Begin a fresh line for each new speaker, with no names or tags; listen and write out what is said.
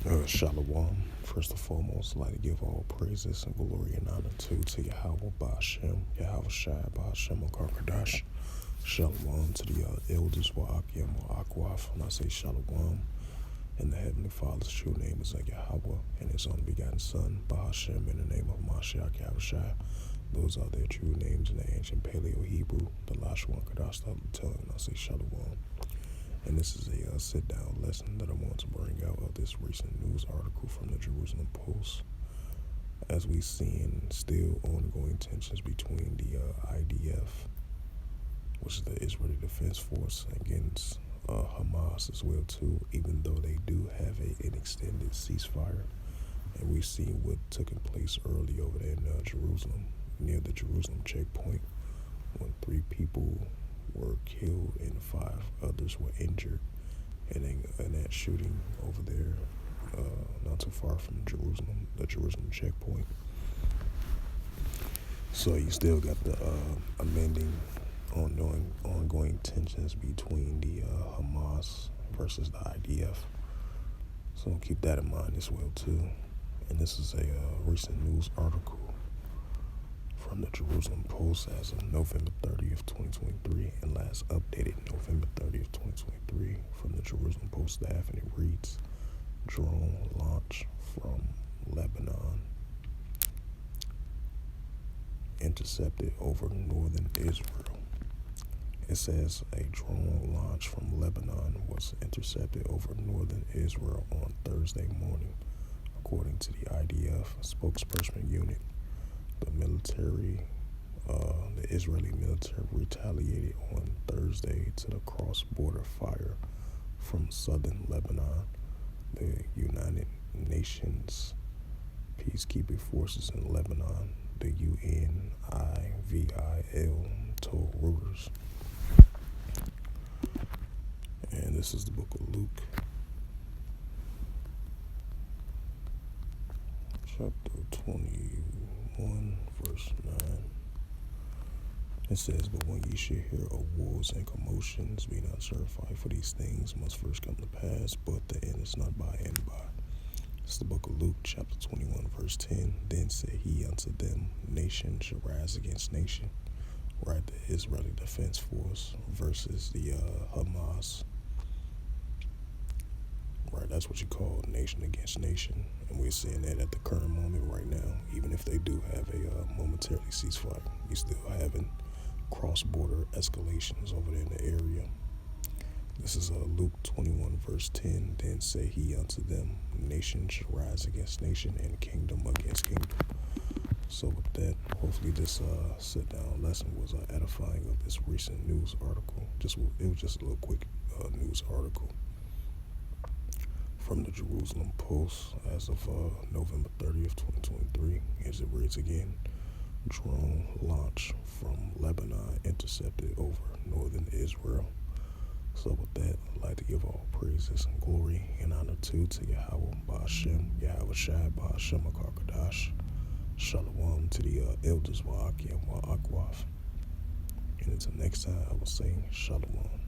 Shalom. First and foremost, I'd like to give all praises and glory and honor to Yahweh Ba'Shem, Yahweh Shai Ba'Shem Akarkadash. Shalom to the elders, Wa'akim, Wa'akwaf, and I say Shalom. And the Heavenly Father's true name is Yahweh, and His only begotten Son, Ba'Shem, in the name of Mashiach Yahweh Shai. Those are their true names in the ancient Paleo-Hebrew, the Lashwan Kadash, telling, and I say Shalom. And this is a sit-down lesson that I want to bring out of this recent news article from the Jerusalem Post. As we seeing still ongoing tensions between the IDF, which is the Israeli Defense Force, against Hamas as well too, even though they do have an extended ceasefire. And we see what took place early over there in Jerusalem, near the Jerusalem checkpoint, when 3 people were killed and 5 others were injured in that shooting over there, not too far from Jerusalem, the Jerusalem checkpoint. So you still got the ongoing tensions between the Hamas versus the IDF. So keep that in mind as well too. And this is a recent news article from the Jerusalem Post as of November 30th, 2023, and last updated November 30th, 2023 from the Jerusalem Post staff, and it reads, drone launch from Lebanon intercepted over northern Israel. It says a drone launch from Lebanon was intercepted over northern Israel on Thursday morning, according to the IDF spokesperson unit. The Israeli military retaliated on Thursday to the cross-border fire from southern Lebanon. The United Nations peacekeeping forces in Lebanon, the UNIVIL, told Reuters. And this is the book of Luke, chapter 21, verse 9. It says, but when ye shall hear of wars and commotions, be not certified, for these things must first come to pass, but the end is not by and by. It's the book of Luke, chapter 21, verse 10. Then said he unto them, nation shall rise against nation. Right, the Israeli Defense Force versus the Hamas. Right, that's what you call nation against nation. And we're seeing that at the current moment right now. Even if they do have a momentarily ceasefire, you're still having cross-border escalations over there in the area. This is Luke 21, verse 10. Then say he unto them, nation shall rise against nation, and kingdom against kingdom. So with that, hopefully this sit-down lesson was edifying of this recent news article. It was just a little quick news article from the Jerusalem Post as of November 30th, 2023. As it reads again, drone launch from Lebanon intercepted over northern Israel. So with that, I'd like to give all praises and glory and honor to Yahweh Ba'Shem, Yahweh Shai Ba'Shem Akarkadash. Shalom to the elders, Wa'akim, Wa'akwaf. And until next time, I will say Shalom.